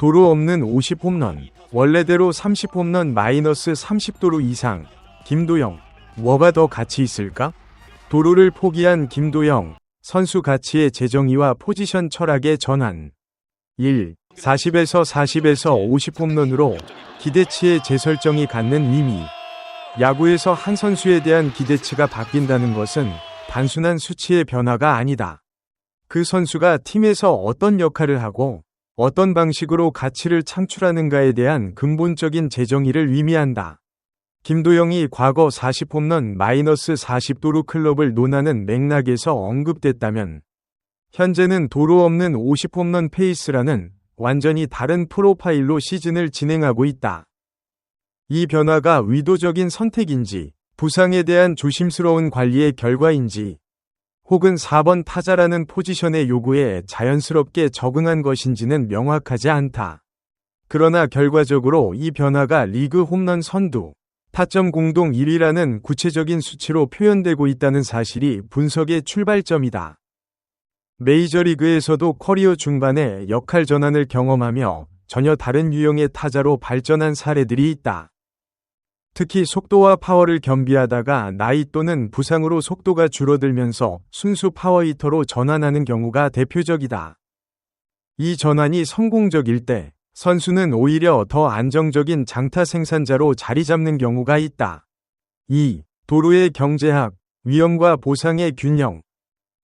도루 없는 50홈런, 원래대로 30홈런 마이너스 30도루 이상. 김도영, 뭐가 더 가치 있을까? 도루를 포기한 김도영, 선수 가치의 재정의와 포지션 철학의 전환. 1. 40에서 50홈런으로 기대치의 재설정이 갖는 의미. 야구에서 한 선수에 대한 기대치가 바뀐다는 것은 단순한 수치의 변화가 아니다. 그 선수가 팀에서 어떤 역할을 하고 어떤 방식으로 가치를 창출하는가에 대한 근본적인 재정의를 의미한다. 김도영이 과거 40홈런 마이너스 40도루 클럽을 논하는 맥락에서 언급됐다면 현재는 도루 없는 50홈런 페이스라는 완전히 다른 프로파일로 시즌을 진행하고 있다. 이 변화가 의도적인 선택인지, 부상에 대한 조심스러운 관리의 결과인지, 혹은 4번 타자라는 포지션의 요구에 자연스럽게 적응한 것인지는 명확하지 않다. 그러나 결과적으로 이 변화가 리그 홈런 선두, 타점 공동 1위라는 구체적인 수치로 표현되고 있다는 사실이 분석의 출발점이다. 메이저리그에서도 커리어 중반에 역할 전환을 경험하며 전혀 다른 유형의 타자로 발전한 사례들이 있다. 특히 속도와 파워를 겸비하다가 나이 또는 부상으로 속도가 줄어들면서 순수 파워히터로 전환하는 경우가 대표적이다. 이 전환이 성공적일 때 선수는 오히려 더 안정적인 장타 생산자로 자리 잡는 경우가 있다. 2. 도루의 경제학, 위험과 보상의 균형.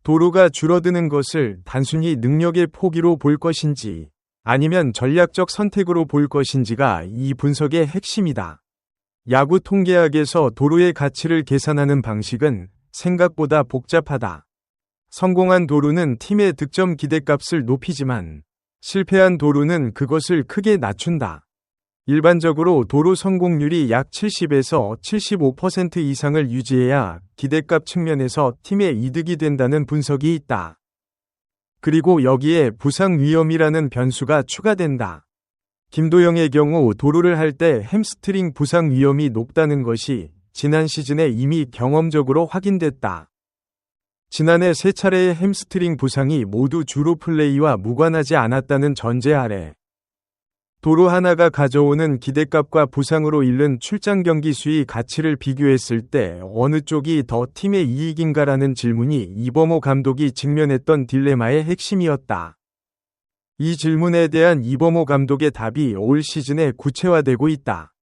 도루가 줄어드는 것을 단순히 능력의 포기로 볼 것인지 아니면 전략적 선택으로 볼 것인지가 이 분석의 핵심이다. 야구 통계학에서 도루의 가치를 계산하는 방식은 생각보다 복잡하다. 성공한 도루는 팀의 득점 기대값을 높이지만 실패한 도루는 그것을 크게 낮춘다. 일반적으로 도루 성공률이 약 70에서 75% 이상을 유지해야 기대값 측면에서 팀의 이득이 된다는 분석이 있다. 그리고 여기에 부상 위험이라는 변수가 추가된다. 김도영의 경우 도루를 할 때 햄스트링 부상 위험이 높다는 것이 지난 시즌에 이미 경험적으로 확인됐다. 지난해 3차례의 햄스트링 부상이 모두 주루 플레이와 무관하지 않았다는 전제 아래 도루 하나가 가져오는 기대값과 부상으로 잃는 출장 경기 수의 가치를 비교했을 때 어느 쪽이 더 팀의 이익인가라는 질문이 이범호 감독이 직면했던 딜레마의 핵심이었다. 이 질문에 대한 이범호 감독의 답이 올 시즌에 구체화되고 있다.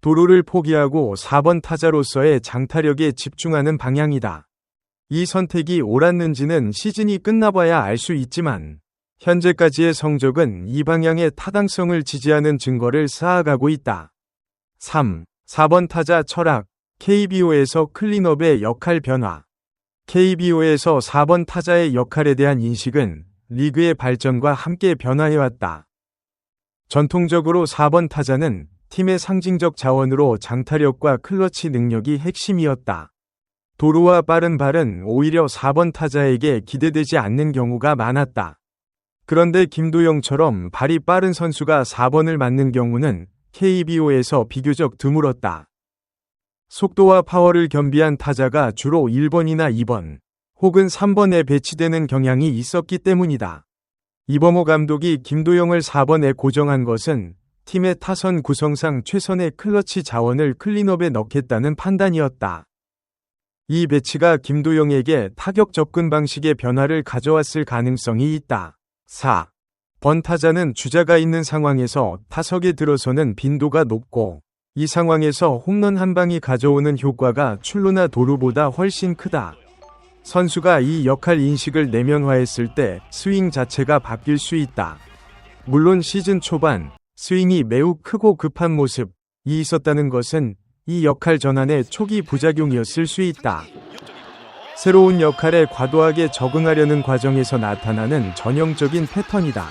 도루를 포기하고 4번 타자로서의 장타력에 집중하는 방향이다. 이 선택이 옳았는지는 시즌이 끝나봐야 알 수 있지만 현재까지의 성적은 이 방향의 타당성을 지지하는 증거를 쌓아가고 있다. 3. 4번 타자 철학, KBO에서 클린업의 역할 변화. KBO에서 4번 타자의 역할에 대한 인식은 리그의 발전과 함께 변화해왔다. 전통적으로 4번 타자는 팀의 상징적 자원으로 장타력과 클러치 능력이 핵심이었다. 도루와 빠른 발은 오히려 4번 타자에게 기대되지 않는 경우가 많았다. 그런데 김도영처럼 발이 빠른 선수가 4번을 맡는 경우는 KBO에서 비교적 드물었다. 속도와 파워를 겸비한 타자가 주로 1번이나 2번, 혹은 3번에 배치되는 경향이 있었기 때문이다. 이범호 감독이 김도영을 4번에 고정한 것은 팀의 타선 구성상 최선의 클러치 자원을 클린업에 넣겠다는 판단이었다. 이 배치가 김도영에게 타격 접근 방식의 변화를 가져왔을 가능성이 있다. 4. 번 타자는 주자가 있는 상황에서 타석에 들어서는 빈도가 높고 이 상황에서 홈런 한 방이 가져오는 효과가 출루나 도루보다 훨씬 크다. 선수가 이 역할 인식을 내면화했을 때 스윙 자체가 바뀔 수 있다. 물론 시즌 초반 스윙이 매우 크고 급한 모습이 있었다는 것은 이 역할 전환의 초기 부작용이었을 수 있다. 새로운 역할에 과도하게 적응하려는 과정에서 나타나는 전형적인 패턴이다.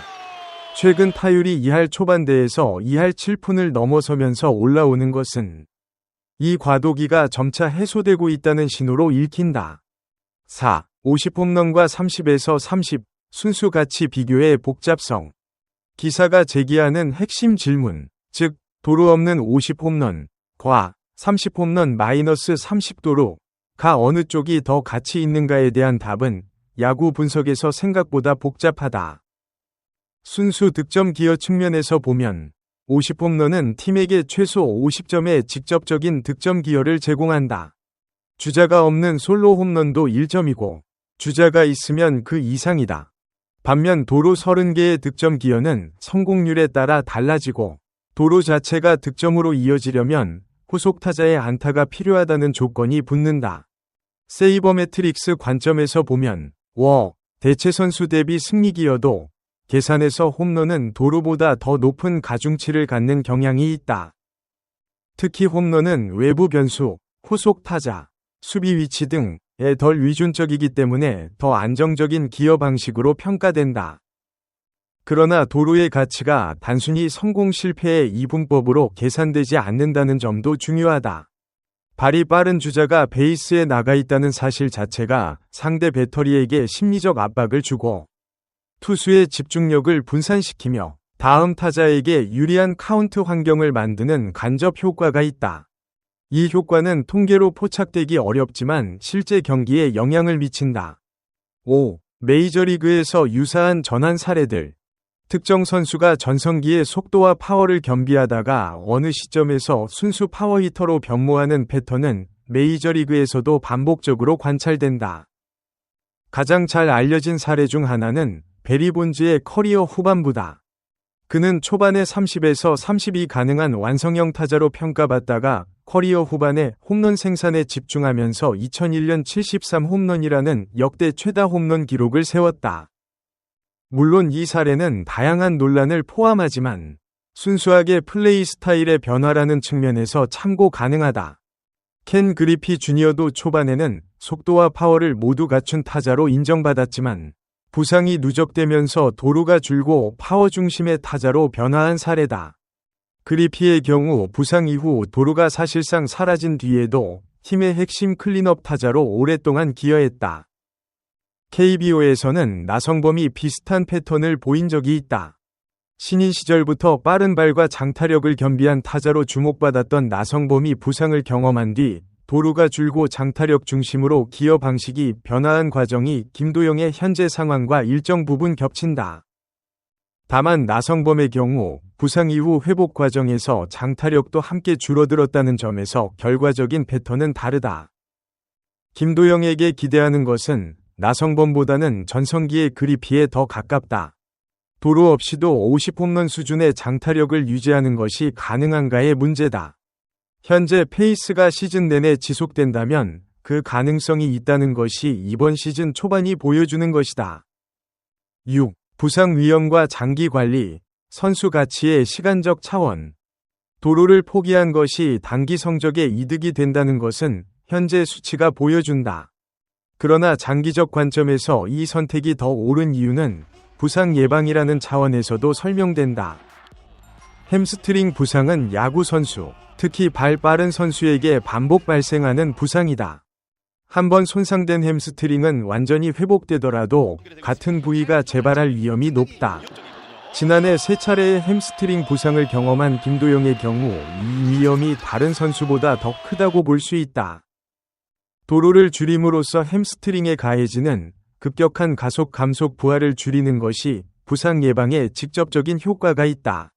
최근 타율이 2할 초반대에서 2할 7푼을 넘어서면서 올라오는 것은 이 과도기가 점차 해소되고 있다는 신호로 읽힌다. 4. 50홈런과 30에서 30, 순수 가치 비교의 복잡성. 기사가 제기하는 핵심 질문, 즉 도루 없는 50홈런과 30홈런 마이너스 30도루가 어느 쪽이 더 가치 있는가에 대한 답은 야구 분석에서 생각보다 복잡하다. 순수 득점 기여 측면에서 보면 50홈런은 팀에게 최소 50점의 직접적인 득점 기여를 제공한다. 주자가 없는 솔로 홈런도 1점이고 주자가 있으면 그 이상이다. 반면 도루 30개의 득점 기여는 성공률에 따라 달라지고 도루 자체가 득점으로 이어지려면 후속 타자의 안타가 필요하다는 조건이 붙는다. 세이버 매트릭스 관점에서 보면 대체 선수 대비 승리 기여도 계산에서 홈런은 도루보다 더 높은 가중치를 갖는 경향이 있다. 특히 홈런은 외부 변수, 후속 타자, 수비 위치 등에 덜 위준적이기 때문에 더 안정적인 기여 방식으로 평가된다. 그러나 도루의 가치가 단순히 성공 실패의 이분법으로 계산되지 않는다는 점도 중요하다. 발이 빠른 주자가 베이스에 나가 있다는 사실 자체가 상대 배터리에게 심리적 압박을 주고 투수의 집중력을 분산시키며 다음 타자에게 유리한 카운트 환경을 만드는 간접 효과가 있다. 이 효과는 통계로 포착되기 어렵지만 실제 경기에 영향을 미친다. 메이저리그에서 유사한 전환 사례들. 특정 선수가 전성기의 속도와 파워를 겸비하다가 어느 시점에서 순수 파워히터로 변모하는 패턴은 메이저리그에서도 반복적으로 관찰된다. 가장 잘 알려진 사례 중 하나는 베리 본즈의 커리어 후반부다. 그는 초반에 30에서 32 가능한 완성형 타자로 평가받다가 커리어 후반에 홈런 생산에 집중하면서 2001년 73 홈런이라는 역대 최다 홈런 기록을 세웠다. 물론 이 사례는 다양한 논란을 포함하지만 순수하게 플레이 스타일의 변화라는 측면에서 참고 가능하다. 켄 그리피 주니어도 초반에는 속도와 파워를 모두 갖춘 타자로 인정받았지만 부상이 누적되면서 도루가 줄고 파워 중심의 타자로 변화한 사례다. 그리피의 경우 부상 이후 도루가 사실상 사라진 뒤에도 팀의 핵심 클린업 타자로 오랫동안 기여했다. KBO에서는 나성범이 비슷한 패턴을 보인 적이 있다. 신인 시절부터 빠른 발과 장타력을 겸비한 타자로 주목받았던 나성범이 부상을 경험한 뒤 도루가 줄고 장타력 중심으로 기여 방식이 변화한 과정이 김도영의 현재 상황과 일정 부분 겹친다. 다만 나성범의 경우 부상 이후 회복 과정에서 장타력도 함께 줄어들었다는 점에서 결과적인 패턴은 다르다. 김도영에게 기대하는 것은 나성범보다는 전성기의 그리피에 더 가깝다. 도루 없이도 50홈런 수준의 장타력을 유지하는 것이 가능한가의 문제다. 현재 페이스가 시즌 내내 지속된다면 그 가능성이 있다는 것이 이번 시즌 초반이 보여주는 것이다. 6. 부상 위험과 장기 관리, 선수 가치의 시간적 차원. 도루를 포기한 것이 단기 성적에 이득이 된다는 것은 현재 수치가 보여준다. 그러나 장기적 관점에서 이 선택이 더 옳은 이유는 부상 예방이라는 차원에서도 설명된다. 햄스트링 부상은 야구 선수, 특히 발 빠른 선수에게 반복 발생하는 부상이다. 한번 손상된 햄스트링은 완전히 회복되더라도 같은 부위가 재발할 위험이 높다. 지난해 3차례의 햄스트링 부상을 경험한 김도영의 경우 이 위험이 다른 선수보다 더 크다고 볼 수 있다. 도루를 줄임으로써 햄스트링에 가해지는 급격한 가속 감속 부하를 줄이는 것이 부상 예방에 직접적인 효과가 있다.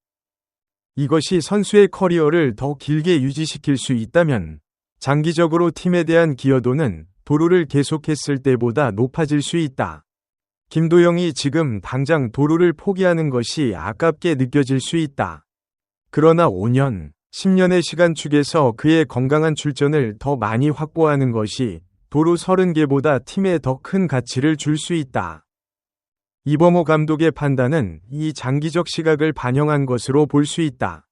이것이 선수의 커리어를 더 길게 유지시킬 수 있다면 장기적으로 팀에 대한 기여도는 도루를 계속했을 때보다 높아질 수 있다. 김도영이 지금 당장 도루를 포기하는 것이 아깝게 느껴질 수 있다. 그러나 5년, 10년의 시간축에서 그의 건강한 출전을 더 많이 확보하는 것이 도루 30개보다 팀에 더 큰 가치를 줄 수 있다. 이범호 감독의 판단은 이 장기적 시각을 반영한 것으로 볼 수 있다.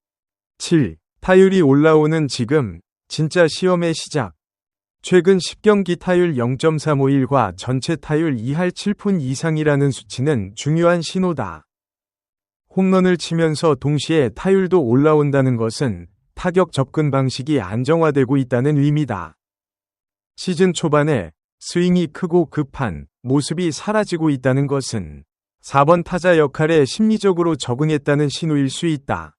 7. 타율이 올라오는 지금, 진짜 시험의 시작. 최근 10경기 타율 0.351과 전체 타율 2할 7푼 이상이라는 수치는 중요한 신호다. 홈런을 치면서 동시에 타율도 올라온다는 것은 타격 접근 방식이 안정화되고 있다는 의미다. 시즌 초반에 스윙이 크고 급한 모습이 사라지고 있다는 것은 4번 타자 역할에 심리적으로 적응했다는 신호일 수 있다.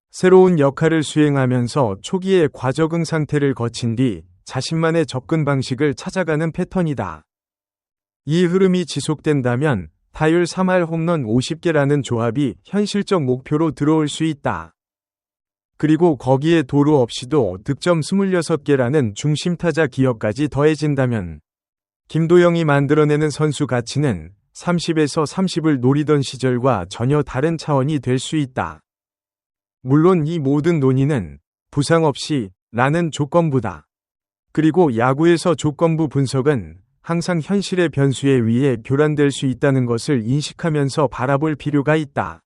새로운 역할을 수행하면서 초기에 과적응 상태를 거친 뒤 자신만의 접근 방식을 찾아가는 패턴이다. 이 흐름이 지속된다면 타율 3할 홈런 50개라는 조합이 현실적 목표로 들어올 수 있다. 그리고 거기에 도루 없이도 득점 26개라는 중심타자 기여까지 더해진다면 김도영이 만들어내는 선수 가치는 30에서 30을 노리던 시절과 전혀 다른 차원이 될 수 있다. 물론 이 모든 논의는 부상 없이 라는 조건부다. 그리고 야구에서 조건부 분석은 항상 현실의 변수에 의해 교란될 수 있다는 것을 인식하면서 바라볼 필요가 있다.